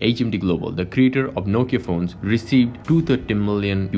HMD Global, the creator of Nokia phones, received $230 million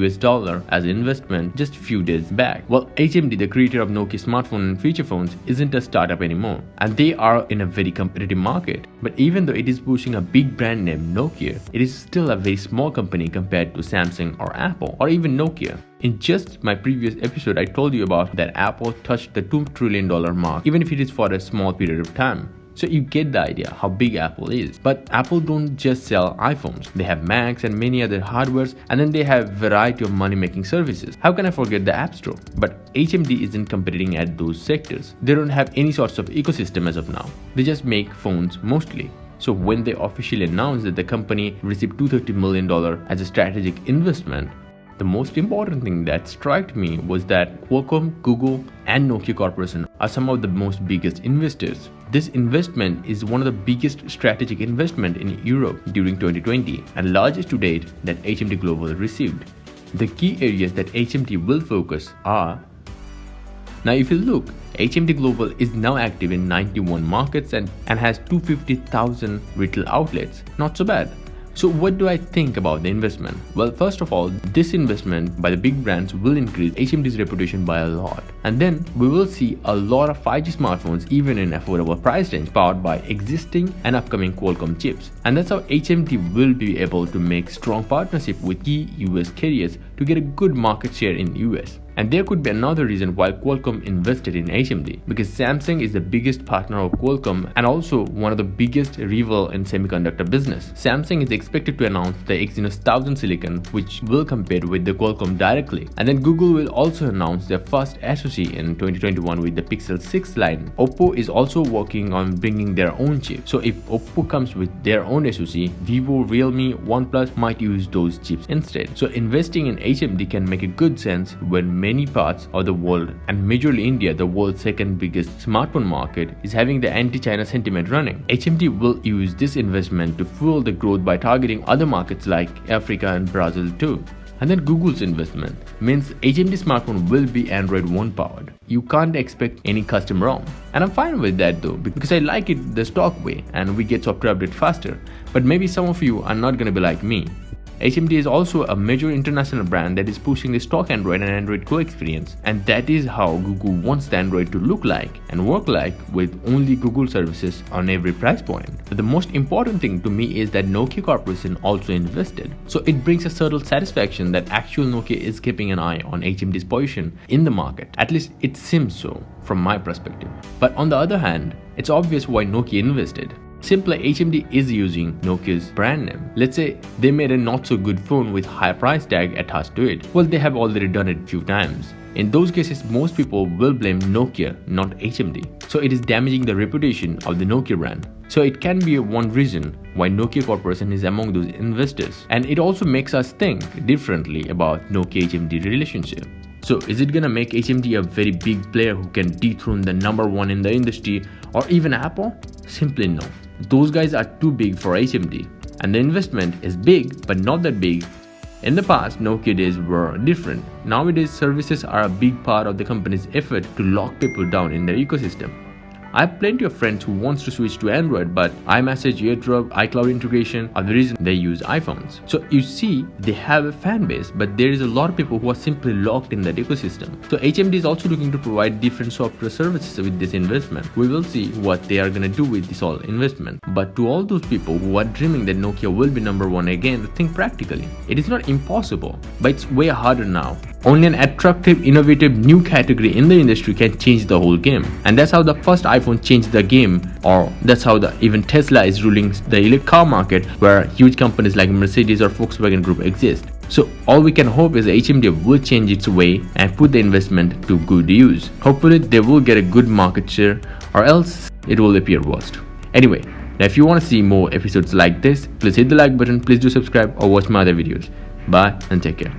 as investment just a few days back. Well, HMD, the creator of Nokia smartphone and feature phones, isn't a startup anymore, and they are in a very competitive market. But even though it is pushing a big brand name Nokia, it is still a very small company compared to Samsung or Apple or even Nokia. In just my previous episode, I told you about that Apple touched the $2 trillion mark, even if it is for a small period of time. So you get the idea how big Apple is. But Apple don't just sell iPhones. They have Macs and many other hardwares, and then they have variety of money-making services. How can I forget the App Store? But HMD isn't competing at those sectors. They don't have any sorts of ecosystem as of now. They just make phones mostly. So when they officially announced that the company received $230 million as a strategic investment, the most important thing that struck me was that Qualcomm, Google, and Nokia Corporation are some of the most biggest investors. This investment is one of the biggest strategic investment in Europe during 2020 and largest to date that HMD Global received. The key areas that HMD will focus are: now if you look, HMD Global is now active in 91 markets and has 250,000 retail outlets. Not so bad. So what do I think about the investment? Well, first of all, this investment by the big brands will increase HMD's reputation by a lot. And then we will see a lot of 5G smartphones even in affordable price range powered by existing and upcoming Qualcomm chips. And that's how HMD will be able to make strong partnership with key US carriers to get a good market share in US. And there could be another reason why Qualcomm invested in HMD, because Samsung is the biggest partner of Qualcomm and also one of the biggest rival in semiconductor business. Samsung is expected to announce the Exynos 1000 silicon, which will compete with the Qualcomm directly. And then Google will also announce their first SoC in 2021 with the Pixel 6 line. Oppo is also working on bringing their own chip. So if Oppo comes with their own SoC, Vivo, Realme, OnePlus might use those chips instead. So investing in HMD can make a good sense when many parts of the world, and majorly India, the world's second biggest smartphone market, is having the anti-China sentiment running. HMD will use this investment to fuel the growth by targeting other markets like Africa and Brazil too. And then Google's investment means HMD smartphone will be Android One powered. You can't expect any custom ROM. And I'm fine with that though, because I like it the stock way and we get software update faster. But maybe some of you are not gonna be like me. HMD is also a major international brand that is pushing the stock Android and Android Go experience, and that is how Google wants the Android to look like and work like, with only Google services on every price point. But the most important thing to me is that Nokia Corporation also invested. So it brings a subtle satisfaction that actual Nokia is keeping an eye on HMD's position in the market. At least it seems so from my perspective. But on the other hand, it's obvious why Nokia invested. Simply, HMD is using Nokia's brand name. Let's say they made a not so good phone with high price tag attached to it. Well, they have already done it a few times. In those cases, most people will blame Nokia, not HMD. So it is damaging the reputation of the Nokia brand. So it can be one reason why Nokia Corporation is among those investors. And it also makes us think differently about Nokia-HMD relationship. So is it gonna make HMD a very big player who can dethrone the #1 in the industry or even Apple? Simply no. Those guys are too big for HMD. And the investment is big, but not that big. In the past, Nokia days were different. Nowadays, services are a big part of the company's effort to lock people down in their ecosystem. I have plenty of friends who wants to switch to Android, but iMessage, AirDrop, iCloud integration are the reason they use iPhones. So you see, they have a fan base, but there is a lot of people who are simply locked in that ecosystem. So HMD is also looking to provide different software services with this investment. We will see what they are gonna do with this all investment. But to all those people who are dreaming that Nokia will be #1 again, think practically. It is not impossible, but it's way harder now. Only an attractive, innovative new category in the industry can change the whole game. And that's how the first iPhone changed the game, or that's how even Tesla is ruling the electric car market, where huge companies like Mercedes or Volkswagen Group exist. So all we can hope is HMD will change its way and put the investment to good use. Hopefully they will get a good market share, or else it will appear worst. Anyway, now if you want to see more episodes like this, please hit the like button, please do subscribe or watch my other videos. Bye and take care.